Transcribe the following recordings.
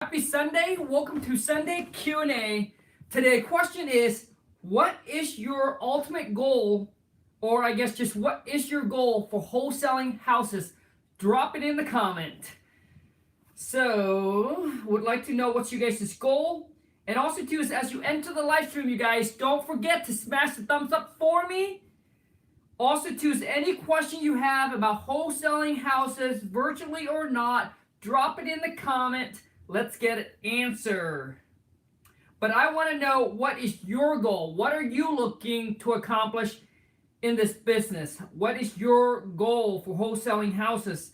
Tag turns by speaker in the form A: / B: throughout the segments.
A: Happy Sunday. Welcome to Sunday Q&A. Today question is, what is your ultimate goal, or I guess just what is your goal for wholesaling houses? Drop it in the comment. So, would like to know what's you guys' goal. And also too is as you enter the live stream, you guys, don't forget to smash the thumbs up for me. Also too is any question you have about wholesaling houses, virtually or not, drop it in the comment. Let's get an answer. But I want to know, what is your goal? What are you looking to accomplish in this business? What is your goal for wholesaling houses?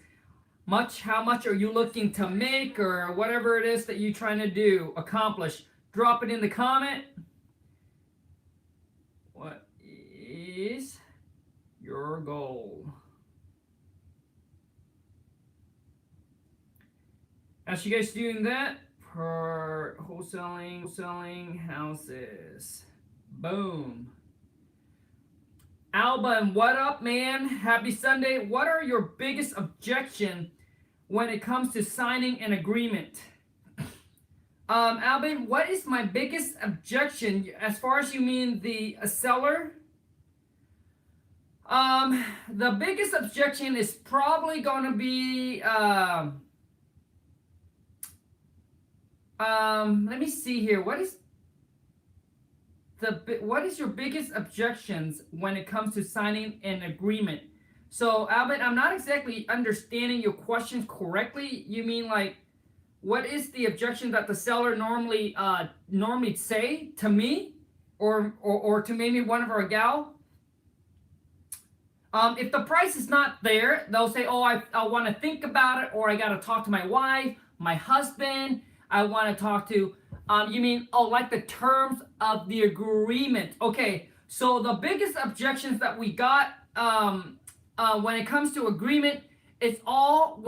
A: How much are you looking to make, or whatever it is that you're trying to do, accomplish? Drop it in the comment. What is your goal? As you guys doing that for wholesaling houses. Boom. Alban, what up, man? Happy Sunday. What are your biggest objection when it comes to signing an agreement? Alban, what is my biggest objection as far as you mean the seller? The biggest objection is probably going to be let me see here. What is your biggest objections when it comes to signing an agreement? So, Albert, I'm not exactly understanding your questions correctly. You mean like, what is the objection that the seller normally say to me, or to maybe one of our gal? If the price is not there, they'll say, oh, I want to think about it, or I got to talk to my wife, my husband. I want to talk to, you mean, oh, like the terms of the agreement. Okay, so the biggest objections that we got when it comes to agreement, it's all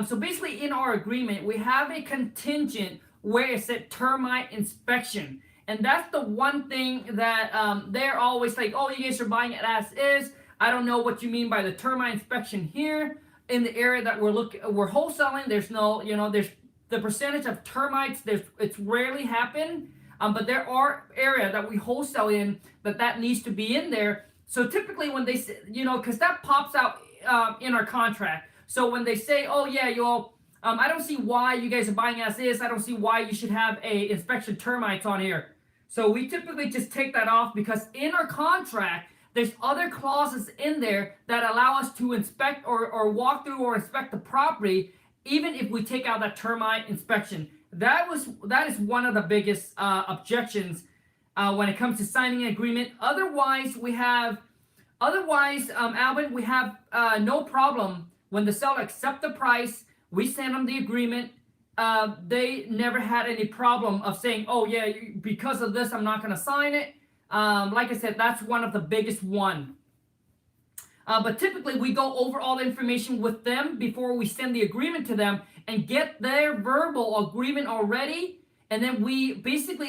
A: so basically in our agreement, we have a contingent where it said termite inspection. And that's the one thing that they're always like, oh, you guys are buying it as is. I don't know what you mean by the termite inspection here. In the area that we're wholesaling, there's no, there's the percentage of termites, it's rarely happen, but there are areas that we wholesale in that needs to be in there. So typically when they say, because that pops out in our contract. So when they say, oh yeah, I don't see why you guys are buying as is. I don't see why you should have a inspection termites on here. So we typically just take that off, because in our contract, there's other clauses in there that allow us to inspect or walk through or inspect the property, even if we take out that termite inspection. That is one of the biggest objections when it comes to signing an agreement. Otherwise, Alvin, we have no problem when the seller accepts the price. We send them the agreement. They never had any problem of saying, oh yeah, because of this, I'm not going to sign it. Like I said, that's one of the biggest one. But typically we go over all the information with them before we send the agreement to them and get their verbal agreement already. And then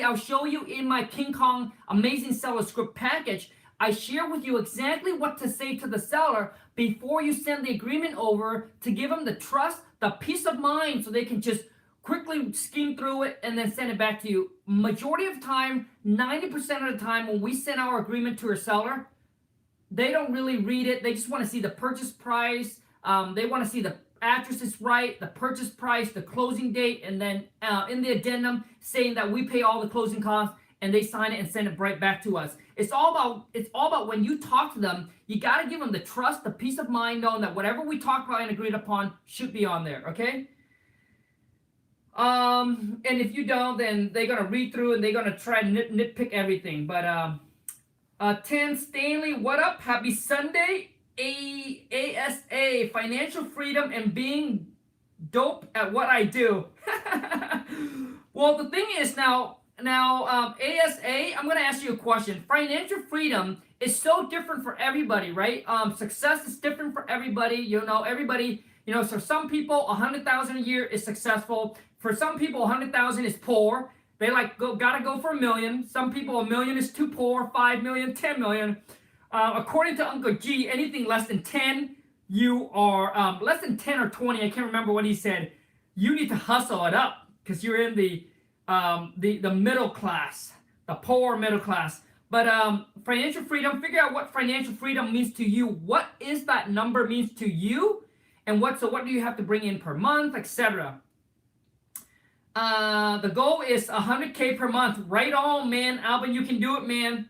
A: I'll show you in my King Kong Amazing Seller Script package. I share with you exactly what to say to the seller before you send the agreement over, to give them the trust, the peace of mind, so they can just quickly skim through it and then send it back to you. Majority of the time, 90% of the time, when we send our agreement to a seller, they don't really read it. They just want to see the purchase price. They want to see the address is right, the purchase price, the closing date, and then in the addendum saying that we pay all the closing costs, and they sign it and send it right back to us. It's all about when you talk to them, you got to give them the trust, the peace of mind, knowing that whatever we talk about and agreed upon should be on there, okay? And if you don't, then they're going to read through and they're going to try to nitpick everything. But 10 Stanley, what up? Happy Sunday. ASA, financial freedom and being dope at what I do. Well, the thing is now ASA, I'm going to ask you a question. Financial freedom is so different for everybody, right? Success is different for everybody. Everybody, so some people, 100,000 a year is successful. For some people, 100,000 is poor. They gotta go for $1 million. Some people, $1 million is too poor. 5 million, 10 million. According to Uncle G, anything less than 10, you are less than 10 or 20. I can't remember what he said. You need to hustle it up. because you're in the middle class, the poor middle class. But financial freedom, figure out what financial freedom means to you. What is that number means to you? And what do you have to bring in per month, etc. The goal is 100K per month. Right on, man. Alvin, you can do it, man.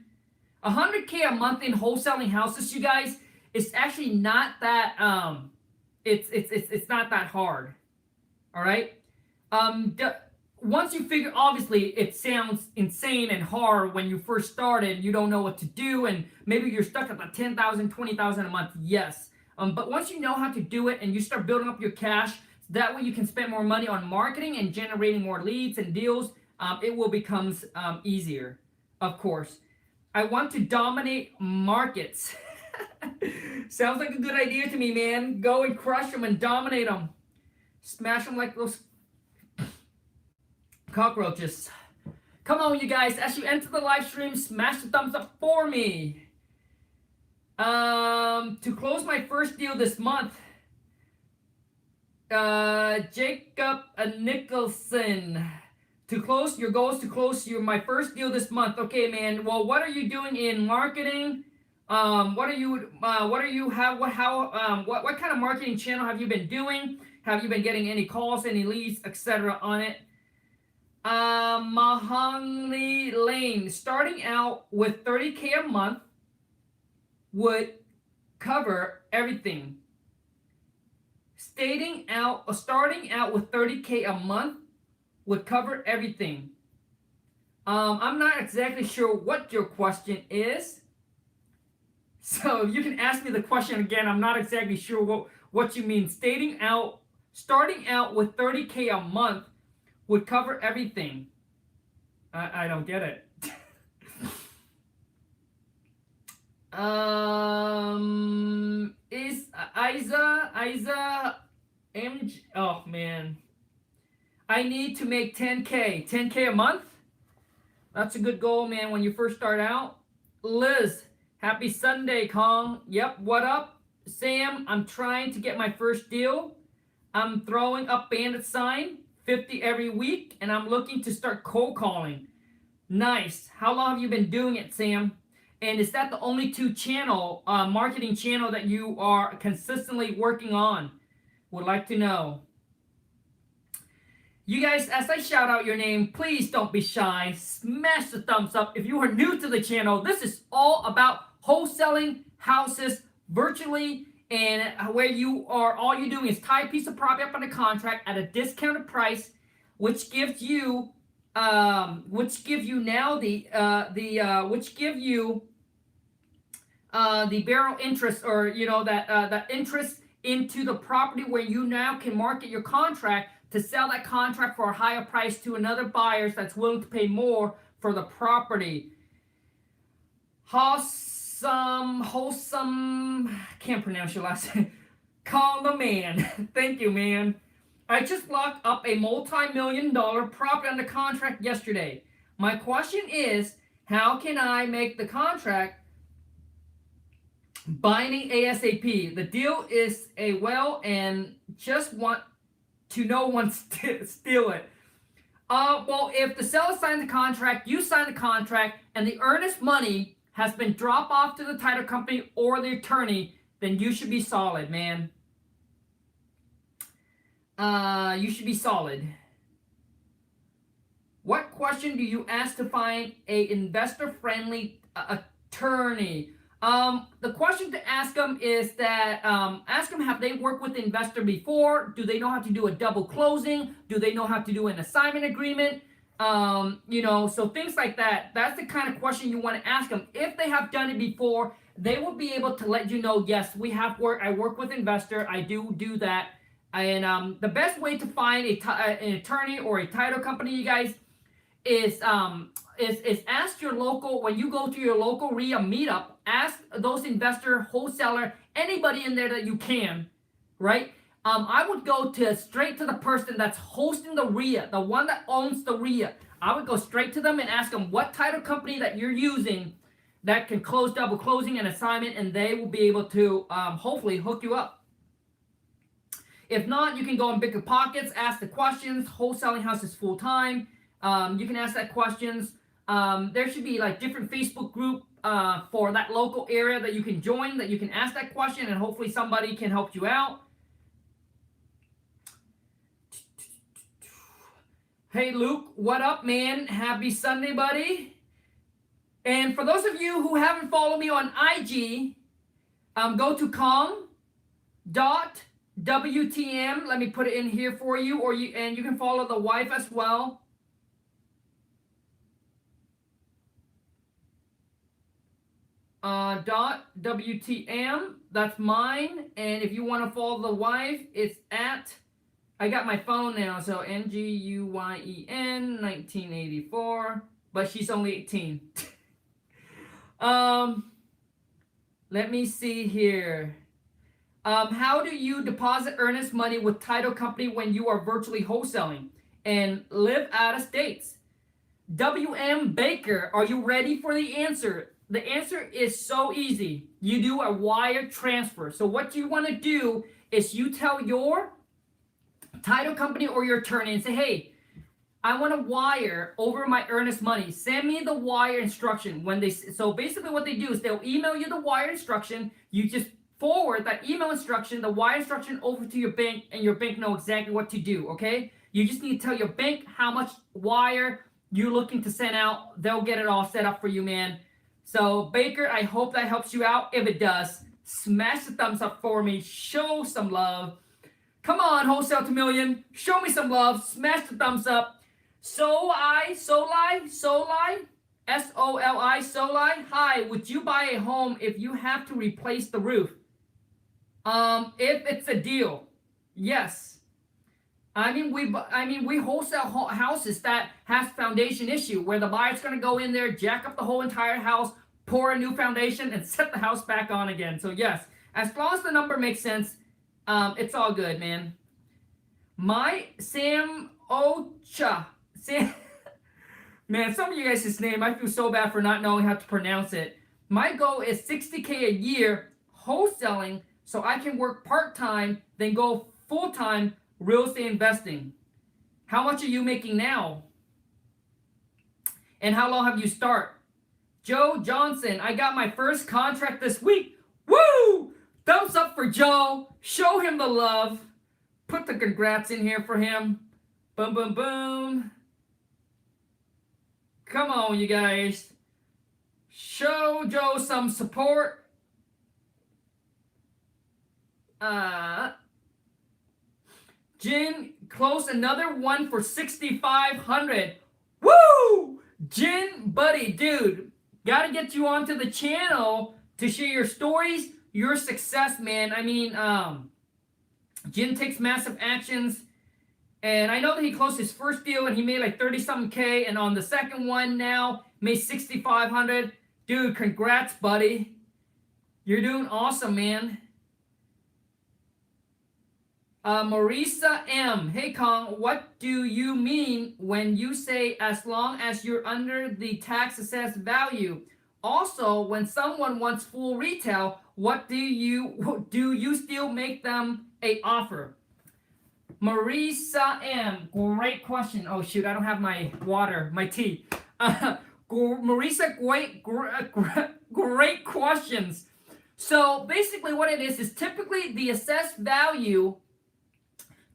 A: 100K a month in wholesaling houses, you guys, it's actually not that it's not that hard. All right. Once you figure, obviously it sounds insane and hard when you first started. You don't know what to do, and maybe you're stuck at the 10,000, 20,000 a month. Yes. But once you know how to do it and you start building up your cash, that way you can spend more money on marketing and generating more leads and deals. It will become easier, of course. I want to dominate markets. Sounds like a good idea to me, man. Go and crush them and dominate them. Smash them like those cockroaches. Come on, you guys. As you enter the live stream, smash the thumbs up for me. To close my first deal this month, Jacob Nicholson. To close your goals, to close my first deal this month. Okay, man. Well, what are you doing in marketing? What kind of marketing channel have you been doing? Have you been getting any calls, any leads, etc. on it? Mahoney Lane. Starting out with 30K a month would cover everything. Starting out with 30K a month would cover everything. I'm not exactly sure what your question is. So you can ask me the question again. I'm not exactly sure what you mean. Starting out with 30K a month would cover everything. I don't get it. Is Isa MG? Oh man. I need to make 10K a month. That's a good goal, man, when you first start out. Liz, happy Sunday, Kong. Yep, what up? Sam, I'm trying to get my first deal. I'm throwing up bandit sign, 50 every week, and I'm looking to start cold calling. Nice. How long have you been doing it, Sam? And is that the only marketing channel that you are consistently working on? Would like to know. You guys, as I shout out your name, please don't be shy. Smash the thumbs up. If you are new to the channel, this is all about wholesaling houses virtually, and where all you're doing is tie a piece of property up on a contract at a discounted price, which gives you the barrel interest, or that interest into the property, where you now can market your contract to sell that contract for a higher price to another buyer that's willing to pay more for the property. Wholesome, can't pronounce your last name. Call the man. Thank you, man. I just locked up a multi-million-dollar property under contract yesterday. My question is, how can I make the contract binding ASAP? The deal is a well, and just want to no one steal it. Well, if the seller signed the contract, you signed the contract, and the earnest money has been dropped off to the title company or the attorney, then you should be solid, man. You should be solid. What question do you ask to find a investor-friendly attorney? The question to ask them is that, ask them, have they worked with the investor before? Do they know how to do a double closing? Do they know how to do an assignment agreement? So things like that. That's the kind of question you want to ask them. If they have done it before, they will be able to let you know, yes, I work with investor. I do that. And the best way to find an attorney or a title company, you guys, is ask your local, when you go to your local RIA meetup, ask those investor, wholesaler, anybody in there that you can, right? I would go straight to the person that's hosting the RIA, the one that owns the RIA. I would go straight to them and ask them what title company that you're using that can close double closing and assignment, and they will be able to hopefully hook you up. If not, you can go on Bigger Pockets, ask the questions. Wholesaling house is full time. You can ask that questions. There should be like different Facebook group for that local area that you can join, that you can ask that question, and hopefully somebody can help you out. Hey Luke, what up, man? Happy Sunday, buddy. And for those of you who haven't followed me on IG, go to com.wtm. Let me put it in here for you, and you can follow the wife as well. .wtm, that's mine. And if you want to follow the wife, it's at, I got my phone now, so NGUYEN 1984, but she's only 18. Let me see here. How do you deposit earnest money with title company when you are virtually wholesaling and live out of states? WM Baker, are you ready for the answer? The answer is so easy. You do a wire transfer. So what you want to do is you tell your title company or your attorney and say, hey, I want to wire over my earnest money. Send me the wire instruction. So basically what they do is they'll email you the wire instruction. You just forward that email instruction, the wire instruction over to your bank, and your bank know exactly what to do, okay? You just need to tell your bank how much wire you're looking to send out. They'll get it all set up for you, man. So Baker, I hope that helps you out. If it does, smash the thumbs up for me. Show some love. Come on, Wholesale to Million. Show me some love. Smash the thumbs up. Soli, S-O-L-I, hi, would you buy a home if you have to replace the roof? If it's a deal, yes. I mean, we wholesale houses that has foundation issue where the buyer's going to go in there, jack up the whole entire house, pour a new foundation, and set the house back on again. So yes, as long as the number makes sense, it's all good, man. My Sam Ocha. Man, some of you guys' name, I feel so bad for not knowing how to pronounce it. My goal is $60K a year wholesaling so I can work part-time, then go full-time real estate investing. How much are you making now? And how long have you started? Joe Johnson, I got my first contract this week. Woo! Thumbs up for Joe. Show him the love. Put the congrats in here for him. Boom, boom, boom. Come on, you guys. Show Joe some support. Jin, close another one for 6,500. Woo! Jin, buddy, dude, gotta get you onto the channel to share your stories, your success, man. I mean, Jin takes massive actions. And I know that he closed his first deal and he made like 30-something K. And on the second one now, made 6,500. Dude, congrats, buddy. You're doing awesome, man. Marisa M. Hey, Kong, what do you mean when you say as long as you're under the tax assessed value? Also, when someone wants full retail, what do you still make them an offer? Marisa M. Great question. Oh, shoot. I don't have my water, my tea. Marisa, great questions. So basically what it is typically the assessed value,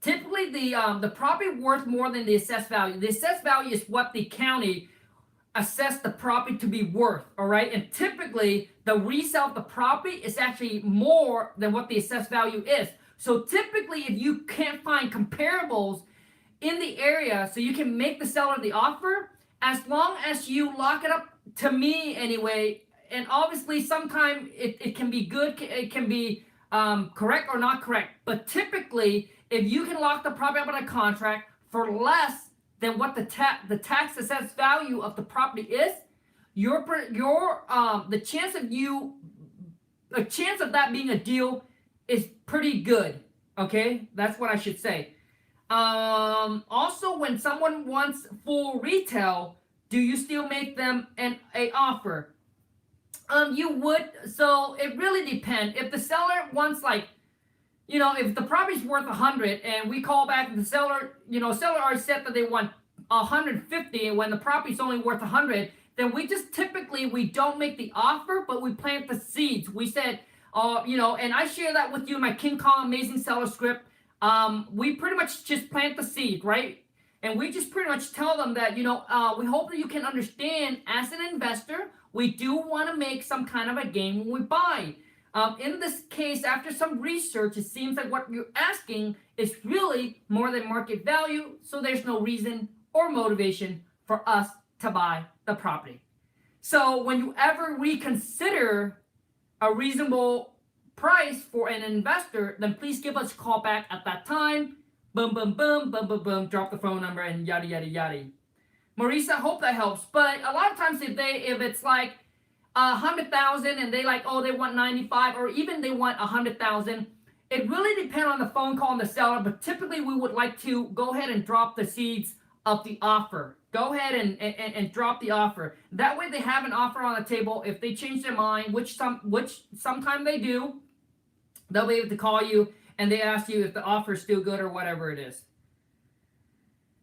A: typically the property worth more than the assessed value. The assessed value is what the county assessed the property to be worth, all right? And typically the resale of the property is actually more than what the assessed value is. So typically, if you can't find comparables in the area so you can make the seller the offer, as long as you lock it up, to me anyway, and obviously sometimes it can be good, it can be correct or not correct, but typically, if you can lock the property up in a contract for less than what the tax assessed value of the property is, the chance of that being a deal is pretty good. Okay, that's what I should say. Also, when someone wants full retail, do you still make them an offer? You would. So it really depends. If the seller wants like if the property's worth 100 and we call back the seller, seller already said that they want 150, and when the property's only worth 100, then we just typically we don't make the offer, but we plant the seeds. We said, and I share that with you in my King Kong Amazing Seller script. We pretty much just plant the seed, right? And we just pretty much tell them that, we hope that you can understand as an investor, we do want to make some kind of a gain when we buy. In this case, after some research, it seems like what you're asking is really more than market value, so there's no reason or motivation for us to buy the property. So when you ever reconsider a reasonable price for an investor, then please give us a call back at that time. Boom, boom, boom, boom, boom, boom, drop the phone number and yada, yada, yada. Marisa, hope that helps. But a lot of times if it's like 100,000 and they want 95, or even they want 100,000, it really depends on the phone call and the seller, but typically we would like to go ahead and drop the seeds of the offer. Go ahead and drop the offer. That way they have an offer on the table. If they change their mind, which sometimes they do, they'll be able to call you and they ask you if the offer is still good or whatever it is.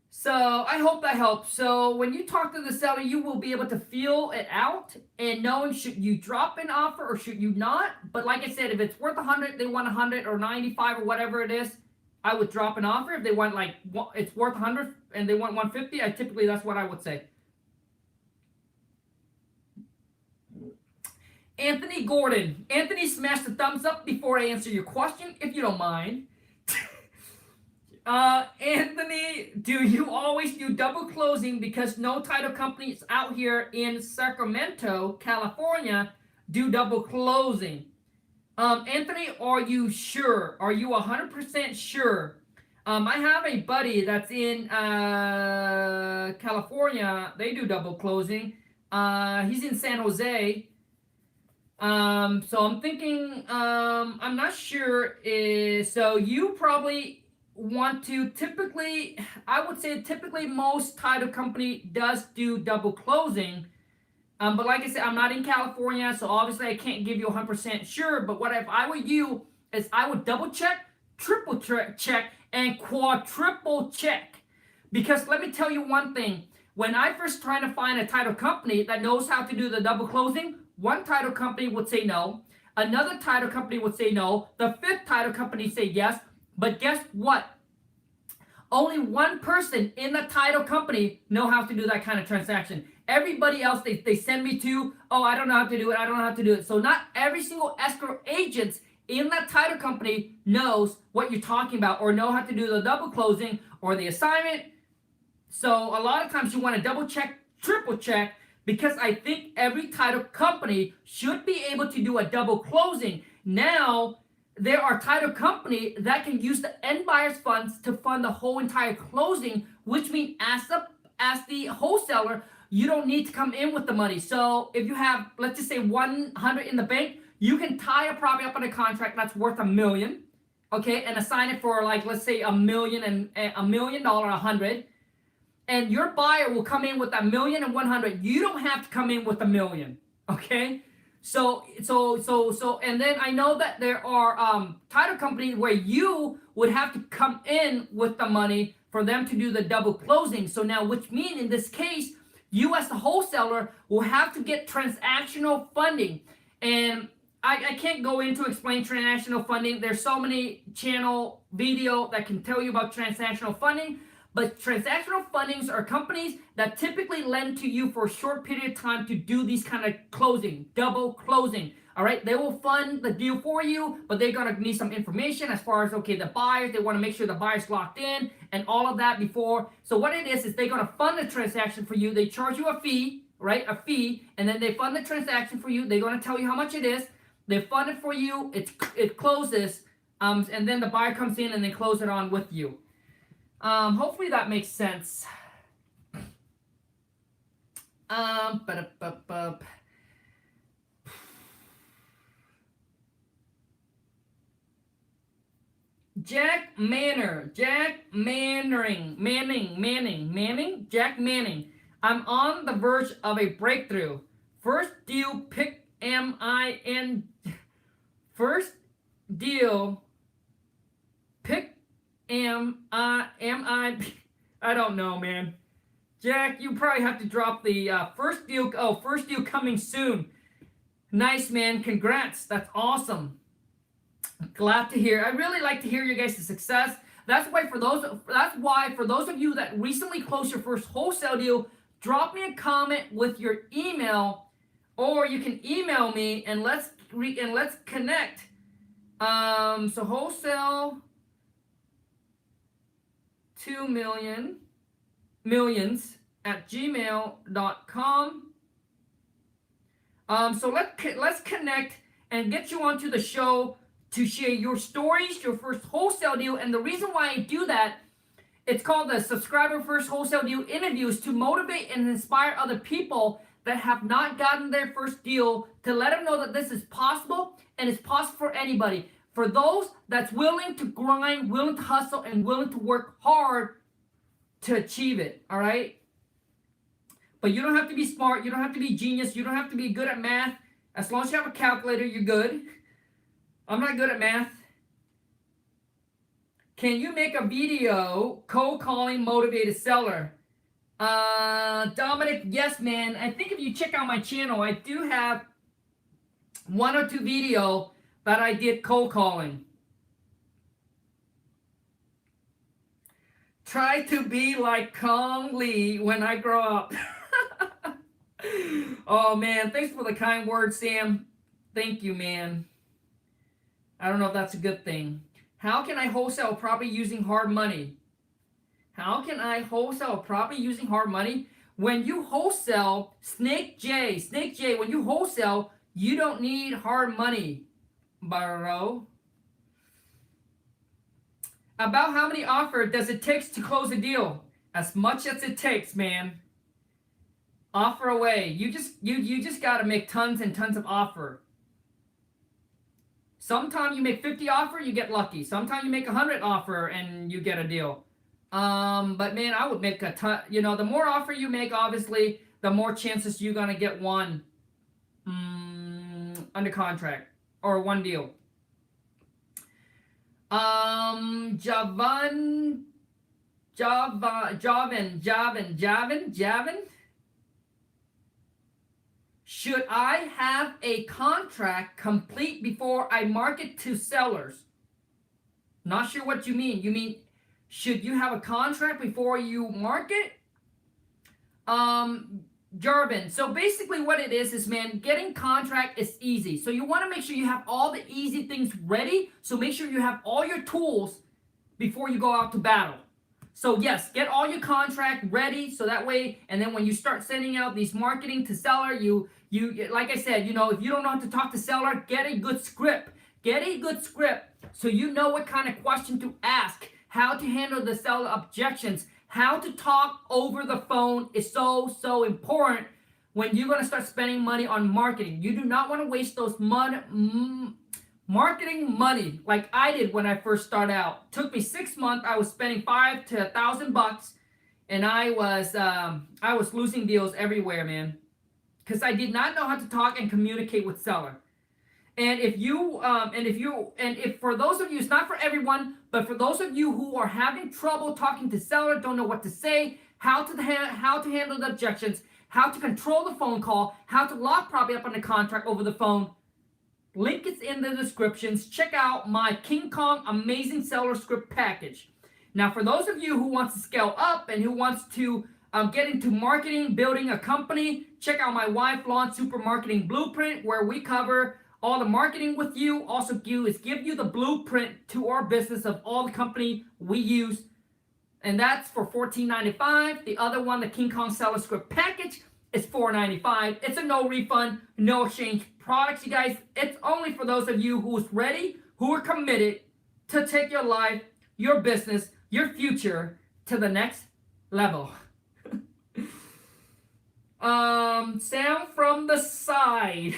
A: So I hope that helps. So when you talk to the seller, you will be able to feel it out and knowing should you drop an offer or should you not. But like I said, if it's worth 100, they want 100 or 95 or whatever it is, I would drop an offer. If they want it's worth 100 and they want 150, that's what I would say. Anthony Gordon. Anthony, smash the thumbs up before I answer your question, if you don't mind. Anthony, do you always do double closing because no title companies out here in Sacramento, California, do double closing? Anthony, are you sure? Are you 100% sure? I have a buddy that's in California. They do double closing. He's in San Jose. So I'm thinking, I'm not sure. So you probably want to typically, I would say typically most title company does do double closing. But like I said, I'm not in California, so obviously I can't give you 100% sure. But what if I were you is I would double check, triple check, and quadruple check. Because let me tell you one thing. When I first tried to find a title company that knows how to do the double closing, one title company would say no. Another title company would say no. The fifth title company say yes. But guess what? Only one person in the title company know how to do that kind of transaction. Everybody else, they send me to, I don't know how to do it. I don't know how to do it. So not every single escrow agent in that title company knows what you're talking about or know how to do the double closing or the assignment. So a lot of times you want to double check, triple check, because I think every title company should be able to do a double closing. Now, there are title companies that can use the end buyer's funds to fund the whole entire closing, which means as the wholesaler, you don't need to come in with the money. So if you have, let's just say 100 in the bank, you can tie a property up on a contract that's worth $1 million, okay, and assign it for let's say $1 million and $1 million, 100, and your buyer will come in with $1 million and 100. You don't have to come in with $1 million, okay? So, and then I know that there are title companies where you would have to come in with the money for them to do the double closing. So now, which means in this case, you as the wholesaler will have to get transactional funding. And I can't go into explain transactional funding. There's so many channel video that can tell you about transactional funding. But transactional fundings are companies that typically lend to you for a short period of time to do these kind of closing, double closing. All right, they will fund the deal for you, but they're gonna need some information as far as the buyers. They want to make sure the buyer's locked in and all of that before. So what it is they're gonna fund the transaction for you. They charge you a fee, right? A fee, and then they fund the transaction for you. They're gonna tell you how much it is. They fund it for you. It closes, and then the buyer comes in and they close it on with you. Hopefully that makes sense. Jack Manning. I'm on the verge of a breakthrough. First deal pick M-I-N. First deal I don't know, man. Jack, you probably have to drop the first deal. Oh, first deal coming soon. Nice, man. Congrats. That's awesome. Glad to hear. I really like to hear your guys' success. That's why for those of you that recently closed your first wholesale deal, drop me a comment with your email, or you can email me and let's connect. So wholesale 2 millions at gmail.com. So let's connect and get you onto the show to share your stories, your first wholesale deal. And the reason why I do that, it's called the Subscriber First Wholesale Deal Interviews, to motivate and inspire other people that have not gotten their first deal, to let them know that this is possible, and it's possible for anybody. For those that's willing to grind, willing to hustle, and willing to work hard to achieve it, all right? But you don't have to be smart. You don't have to be genius. You don't have to be good at math. As long as you have a calculator, you're good. I'm not good at math. Can you make a video cold calling motivated seller? Dominic, yes, man. I think if you check out my channel, I do have 1 or 2 video that I did cold calling. Try to be like Kong Lee when I grow up. Oh, man. Thanks for the kind words, Sam. Thank you, man. I don't know if that's a good thing. How can I wholesale property using hard money? How can I wholesale property using hard money? When you wholesale, Snake J, when you wholesale, you don't need hard money, bro. About how many offers does it take to close a deal? As much as it takes, man. Offer away. You just got to make tons and tons of offer. Sometimes you make 50 offer, you get lucky. Sometimes you make 100 offer and you get a deal. But man, I would make a ton. You know, the more offer you make, obviously, the more chances you're gonna get one under contract or one deal. Javan. Should I have a contract complete before I market to sellers? Not sure what you mean. You mean, should you have a contract before you market? Jarvin. So basically what it is, man, getting contract is easy. So you want to make sure you have all the easy things ready. So make sure you have all your tools before you go out to battle. So yes, get all your contract ready, so that way, and then when you start sending out these marketing to seller, you like I said, you know, if you don't know how to talk to seller, get a good script. Get a good script so you know what kind of question to ask, how to handle the seller objections, how to talk over the phone is so important when you're going to start spending money on marketing. You do not want to waste those marketing money like I did when I first started out. It took me 6 months. I was spending $500 to $1,000, and I was losing deals everywhere, man, because I did not know how to talk and communicate with seller. And if for those of you, it's not for everyone, but for those of you who are having trouble talking to seller, don't know what to say, how to handle the objections, how to control the phone call, how to lock property up on the contract over the phone, link is in the descriptions. Check out my King Kong Amazing Seller Script package. Now, for those of you who wants to scale up and who wants to get into marketing, building a company, check out my Wife Launch Super Marketing Blueprint, where we cover all the marketing with you. Also give you the blueprint to our business of all the company we use. And that's for $14.95. The other one, the King Kong Seller Script package, is $4.95. It's a no refund, no exchange products, you guys. It's only for those of you who's ready, who are committed to take your life, your business, your future to the next level. Sam from the side.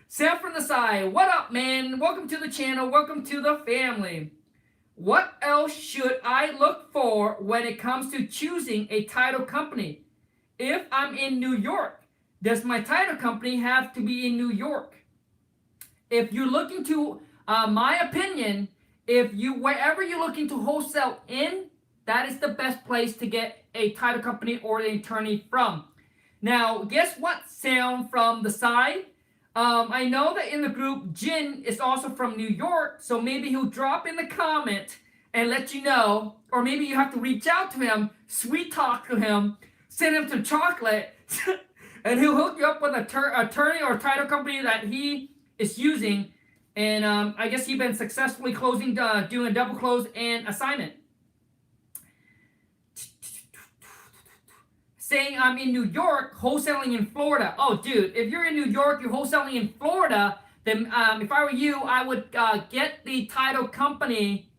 A: Sam from the side. What up, man? Welcome to the channel. Welcome to the family. What else should I look for when it comes to choosing a title company? If I'm in New York, does my title company have to be in New York? If you're looking to, my opinion, If you, wherever you're looking to wholesale in, that is the best place to get a title company or an attorney from. Now, guess what, Sam from the side? I know that in the group, Jin is also from New York, so maybe he'll drop in the comment and let you know, or maybe you have to reach out to him, sweet talk to him, send him some chocolate, and he'll hook you up with an attorney or title company that he is using. And I guess he's been successfully closing, doing a double close and assignment. Saying I'm in New York, wholesaling in Florida. Oh, dude, if you're in New York, you're wholesaling in Florida, then if I were you, I would get the title company,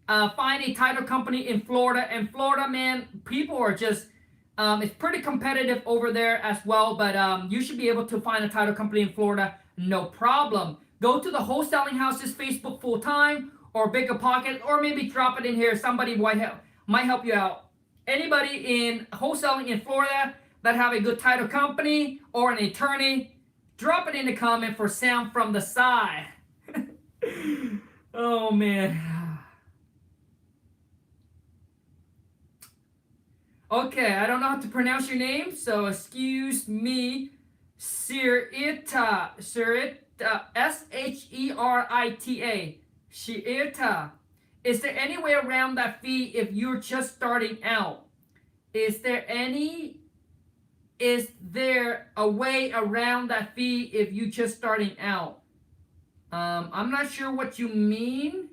A: find a title company in Florida. And Florida, man, people are just, it's pretty competitive over there as well, but you should be able to find a title company in Florida, no problem. Go to the Wholesaling House's Facebook full time, or Bigger Pocket, or maybe drop it in here. Somebody might help you out. Anybody in wholesaling in Florida that have a good title company or an attorney, drop it in the comment for Sam from the side. Oh, man. Okay, I don't know how to pronounce your name, so excuse me. Sherita, S-H-E-R-I-T-A. Sherita. Is there any way around that fee if you're just starting out? Is there a way around that fee if you're just starting out? I'm not sure what you mean.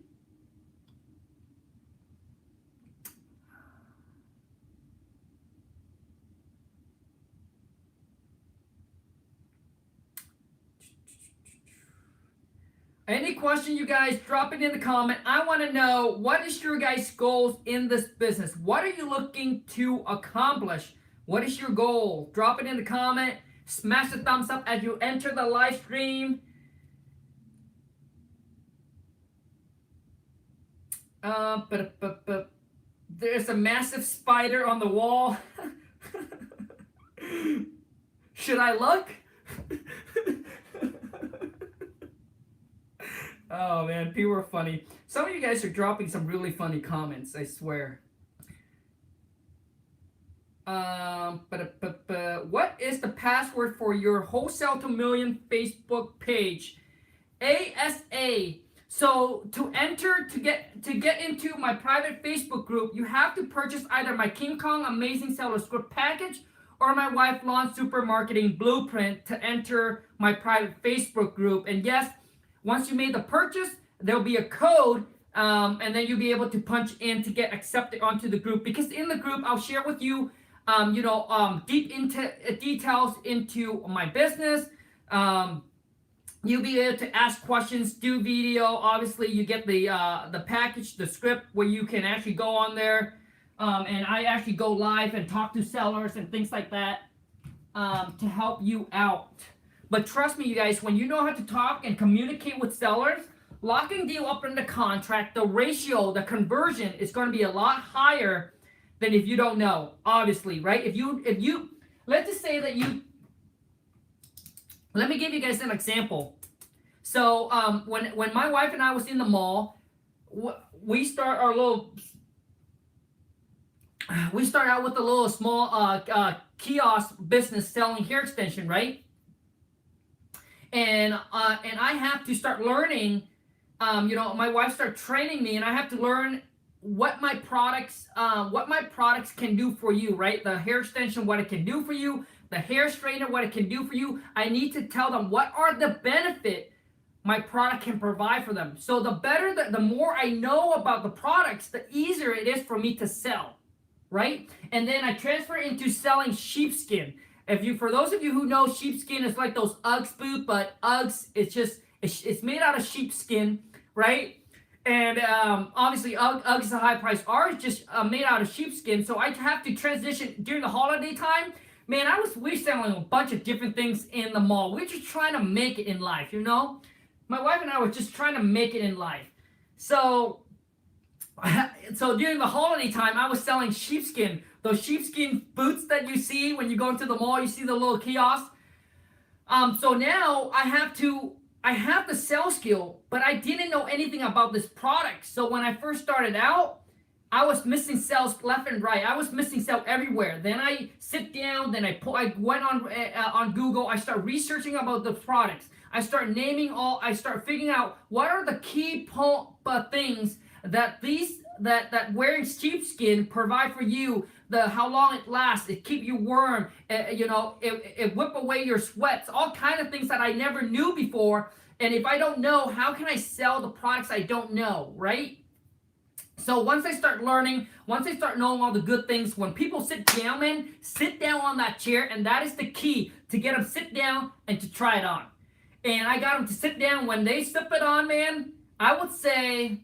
A: Any question, you guys, drop it in the comment. I want to know, what is your guys' goals in this business? What are you looking to accomplish? What is your goal? Drop it in the comment. Smash the thumbs up as you enter the live stream. There's a massive spider on the wall. Should I look? Oh man, people are funny. Some of you guys are dropping some really funny comments, I swear. What is the password for your Wholesale to Million Facebook page? ASA. So to enter, to get into my private Facebook group, you have to purchase either my King Kong Amazing Seller Script package or my Wife Lawn Super Marketing Blueprint to enter my private Facebook group. And yes, once you made the purchase, there'll be a code, and then you'll be able to punch in to get accepted onto the group. Because in the group, I'll share with you, deep into details into my business. You'll be able to ask questions, do video. Obviously, you get the package, the script, where you can actually go on there, and I actually go live and talk to sellers and things like that to help you out. But trust me, you guys, when you know how to talk and communicate with sellers, locking deal up in the contract, the ratio, the conversion is going to be a lot higher than if you don't know, obviously, right? If you, let's just say that let me give you guys an example. So when my wife and I was in the mall, we start out with a little small kiosk business selling hair extension, right? And I have to start learning. My wife started training me, and I have to learn what my products can do for you, right? The hair extension, what it can do for you. The hair straightener, what it can do for you. I need to tell them what are the benefit my product can provide for them. So the more I know about the products, the easier it is for me to sell, right? And then I transfer into selling sheepskin. For those of you who know, sheepskin is like those Uggs boots, but Uggs, it's made out of sheepskin, right? And obviously Uggs is a high price. Ours is just made out of sheepskin, so I have to transition during the holiday time. Man, we're selling a bunch of different things in the mall. We're just trying to make it in life, you know? My wife and I were just trying to make it in life. So during the holiday time, I was selling sheepskin. Those sheepskin boots that you see when you go into the mall, you see the little kiosk. So now I have to I have the sales skill, but I didn't know anything about this product. So when I first started out, I was missing sales left and right. I was missing sales everywhere. Then I sit down. Then I went on Google. I start researching about the products. I start naming all. I start figuring out what are the key things that that wearing sheepskin provide for you. The how long it lasts. It keep you warm. It whip away your sweats. All kind of things that I never knew before. And if I don't know, how can I sell the products I don't know, right? So once I start learning, once I start knowing all the good things, when people sit down, man, sit down on that chair, and that is the key to get them sit down and to try it on. And I got them to sit down. When they slip it on, man, I would say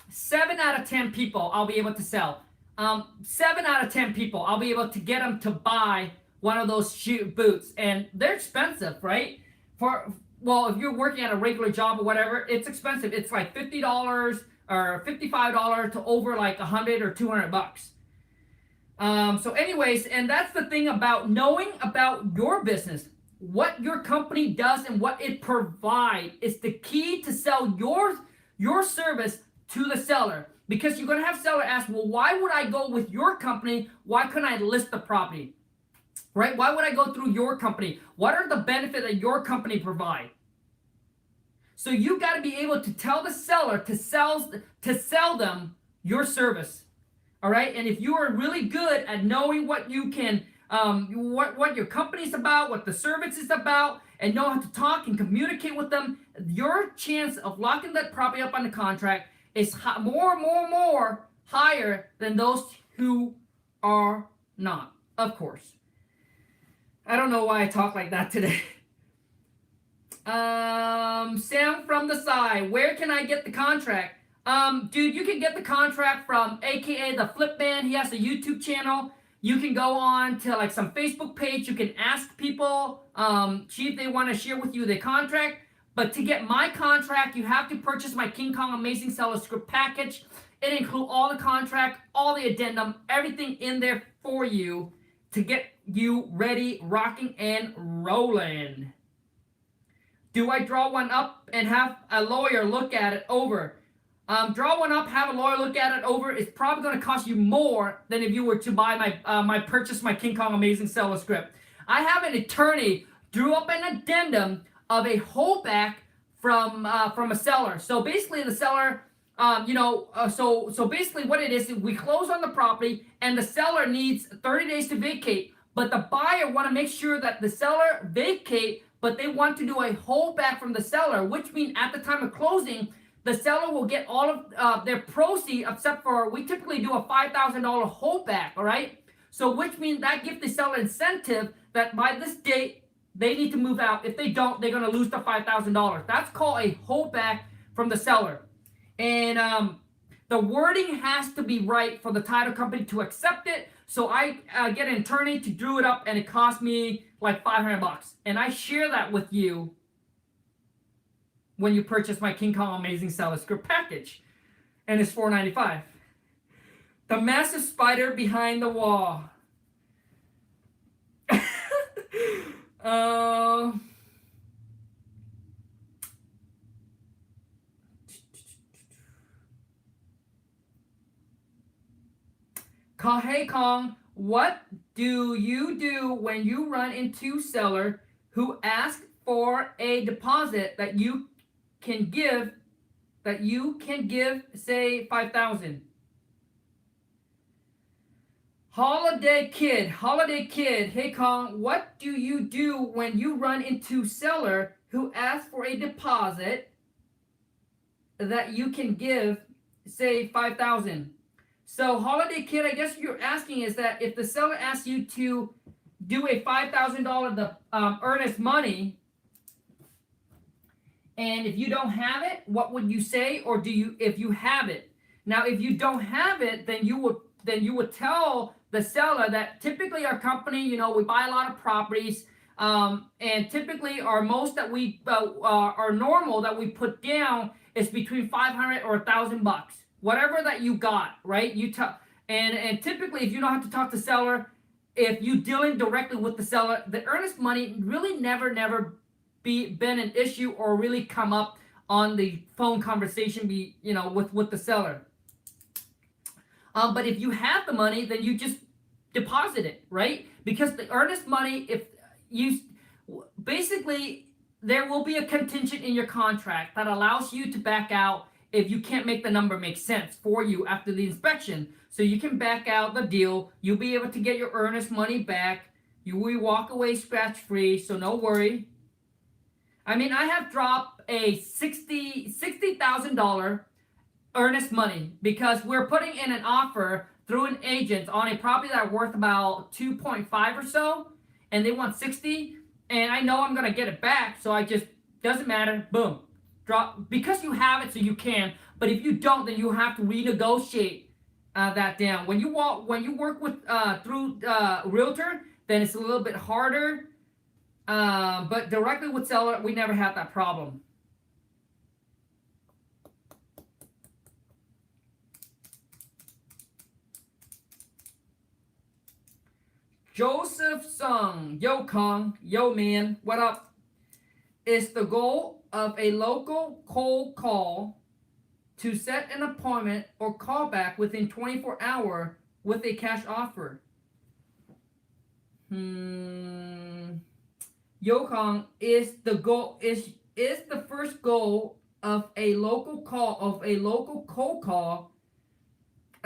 A: 7 out of 10 people I'll be able to sell. 7 out of 10 people I'll be able to get them to buy one of those boots, and they're expensive, right? Well, if you're working at a regular job or whatever, it's expensive. It's like $50 or $55 to over like 100 or 200 bucks. So anyways, and that's the thing about knowing about your business. What your company does and what it provides is the key to sell your service to the seller. Because you're going to have seller ask, well, why would I go with your company? Why couldn't I list the property? Right? Why would I go through your company? What are the benefits that your company provide? So you got to be able to tell the seller to sell them your service. All right? And if you are really good at knowing what you can what your company's about, what the service is about, and know how to talk and communicate with them, your chance of locking that property up on the contract is more higher than those who are not, of course. I don't know why I talk like that today. Sam from the side, where can I get the contract? Dude, you can get the contract from AKA the Flip Man. He has a YouTube channel. You can go on to like some Facebook page. You can ask people, see if they want to share with you the contract. But to get my contract, you have to purchase my King Kong Amazing Seller Script package. It includes all the contract, all the addendum, everything in there for you to get you ready, rocking, and rolling. Do I draw one up and have a lawyer look at it over? Draw one up, have a lawyer look at it over. It's probably going to cost you more than if you were to buy purchase my King Kong Amazing Seller Script. I have an attorney drew up an addendum of a holdback from a seller. So basically, the seller, so basically what it is we close on the property and the seller needs 30 days to vacate, but the buyer want to make sure that the seller vacate, but they want to do a holdback from the seller, which means at the time of closing, the seller will get all of their proceeds, except for we typically do a $5,000 holdback, all right? So which means that gives the seller incentive that by this date, they need to move out. If they don't, they're going to lose the $5,000. That's called a holdback from the seller. And the wording has to be right for the title company to accept it. So I get an attorney to draw it up, and it cost me like 500 bucks. And I share that with you when you purchase my King Kong Amazing Seller Script package. And it's $4.95. The massive spider behind the wall. Hey Kong, what do you do when you run into seller who asks for a deposit that you can give, say $5,000? Holiday kid, hey Kong, what do you do when you run into seller who asks for a deposit that you can give, say $5,000? So holiday kid, I guess you're asking is that if the seller asks you to do a $5,000 earnest money, and if you don't have it, what would you say? Or do you, if you have it? Now, if you don't have it, then you would tell the seller that typically our company, we buy a lot of properties, and typically our most that we our normal that we put down is between 500 or $1,000, whatever that you got, right? And typically, if you don't have to talk to seller, if you dealing directly with the seller, the earnest money really never been an issue or really come up on the phone conversation with the seller. But if you have the money, then you just deposit it, right? Because the earnest money, if you basically, there will be a contingent in your contract that allows you to back out if you can't make the number make sense for you after the inspection. So you can back out the deal. You'll be able to get your earnest money back. You will walk away scratch free, so no worry. I mean, I have dropped a $60,000 earnest money because we're putting in an offer through an agent on a property that's worth about 2.5 or so, and they want 60, and I know I'm gonna get it back, so I just, doesn't matter, boom, drop, because you have it, so you can. But if you don't, then you have to renegotiate that down. When you work with through realtor, then it's a little bit harder. But directly with seller, we never had that problem. Joseph Sung, yo Kong, yo man, what up? It's the goal of a local cold call to set an appointment or call back within 24 hours with a cash offer. Yo Kong, is the goal is the first goal of a local cold call.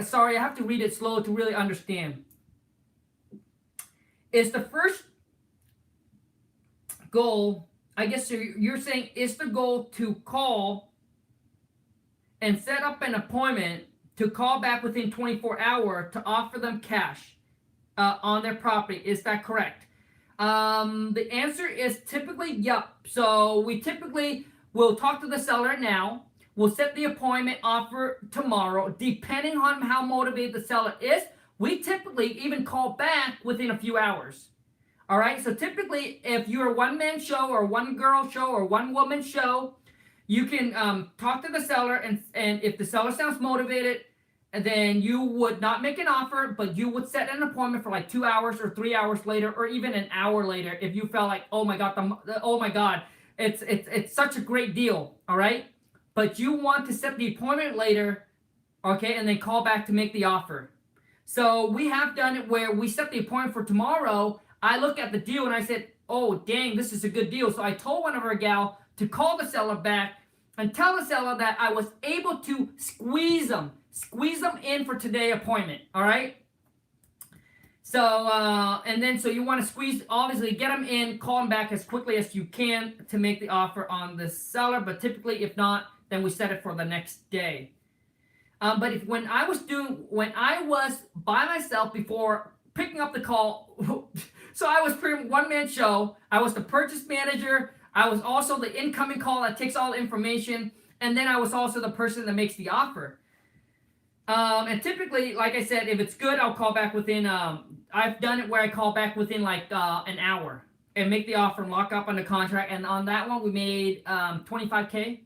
A: Sorry, I have to read it slow to really understand. Is the first goal, I guess you're saying, is the goal to call and set up an appointment to call back within 24 hours to offer them cash on their property. Is that correct? The answer is typically yep. So we typically will talk to the seller now. We'll set the appointment offer tomorrow. Depending on how motivated the seller is, we typically even call back within a few hours. All right. So typically, if you're a one-man show or one-girl show or one-woman show, you can talk to the seller, and if the seller sounds motivated, then you would not make an offer, but you would set an appointment for like 2 hours or 3 hours later, or even an hour later, if you felt like, oh my god, it's such a great deal. All right. But you want to set the appointment later, okay, and then call back to make the offer. So we have done it where we set the appointment for tomorrow. I look at the deal and I said, oh, dang, this is a good deal. So I told one of our gal to call the seller back and tell the seller that I was able to squeeze them in for today's appointment. All right. So, and then, so you want to squeeze, obviously get them in, call them back as quickly as you can to make the offer on the seller. But typically, if not, then we set it for the next day. But when I was by myself before picking up the call, so I was pretty one-man show. I was the purchase manager. I was also the incoming call that takes all the information. And then I was also the person that makes the offer. And typically, like I said, if it's good, I'll call back within, I've done it where I call back within like an hour and make the offer and lock up on the contract. And on that one, we made $25K.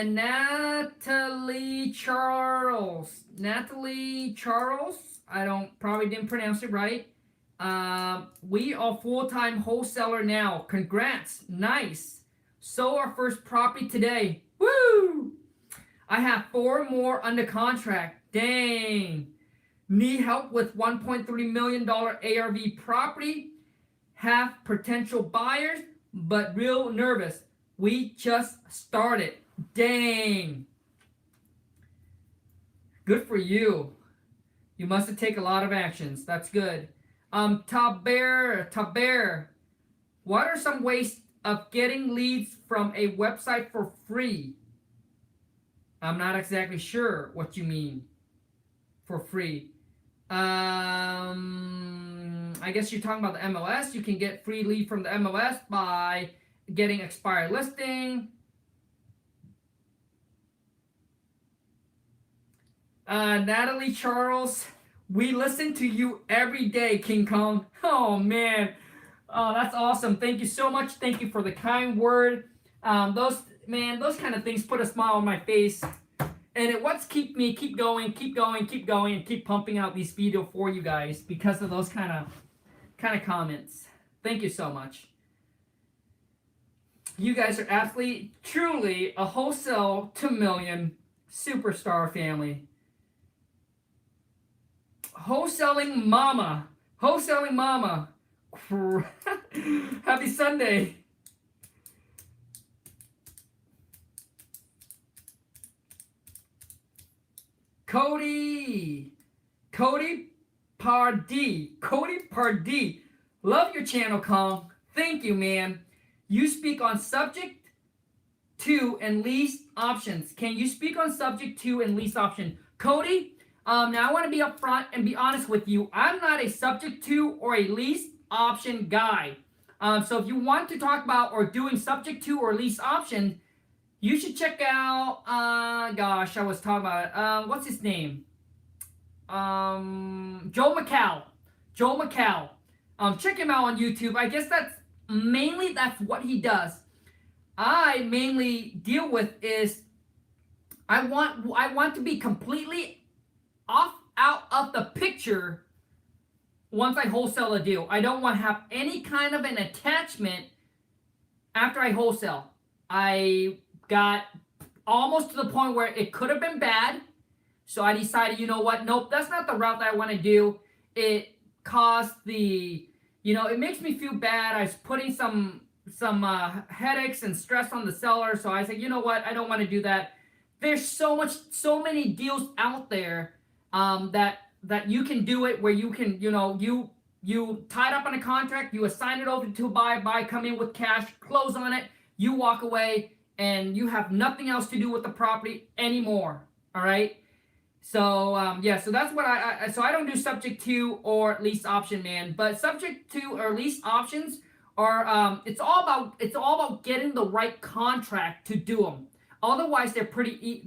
A: Natalie Charles, I probably didn't pronounce it right. We are full-time wholesaler now. Congrats. Nice. Sold our first property today. Woo! I have 4 more under contract. Dang. Need help with $1.3 million ARV property. Have potential buyers, but real nervous. We just started. Dang. Good for you. You must have taken a lot of actions. That's good. Taber, what are some ways of getting leads from a website for free? I'm not exactly sure what you mean for free. I guess you're talking about the MLS. You can get free lead from the MLS by getting expired listing. Natalie Charles, we listen to you every day, King Kong. Oh man, that's awesome. Thank you so much. Thank you for the kind word. Those kind of things put a smile on my face. And it what's keep me keep going, and keep pumping out these videos for you guys because of those kind of comments. Thank you so much. You guys are absolutely, truly a wholesale to million superstar family. Wholesaling mama. Wholesaling mama. Happy Sunday. Cody Pardee. Love your channel, Kong. Thank you, man. You speak on subject to and lease options. Can you speak on subject to and lease option? Cody, now I want to be upfront and be honest with you. I'm not a subject to or a lease option guy. So if you want to talk about or doing subject to or lease option, you should check out, gosh, I was talking about, what's his name? Joe McCall. Joe McCall. Check him out on YouTube. I guess that's what he does. I mainly deal with is I want to be completely out of the picture once I wholesale a deal. I don't want to have any kind of an attachment after I wholesale. I got almost to the point where it could have been bad. So I decided, you know what? Nope, that's not the route that I want to do. It caused it makes me feel bad. I was putting some headaches and stress on the seller. So I said, you know what? I don't want to do that. There's so many deals out there that you can do it where you can, you tied up on a contract, you assign it over to a buy, come in with cash, close on it, you walk away, and you have nothing else to do with the property anymore. All right. So so that's what so I don't do subject to or lease option, man. But subject to or lease options are it's all about getting the right contract to do them. Otherwise, they're pretty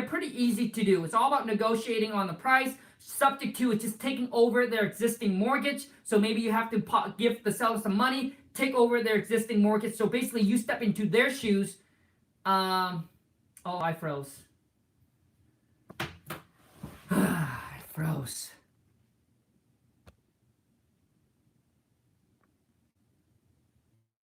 A: pretty easy to do. It's all about negotiating on the price. Subject to is just taking over their existing mortgage. So maybe you have to give the seller some money, take over their existing mortgage. So basically, you step into their shoes. Oh, I froze. I froze.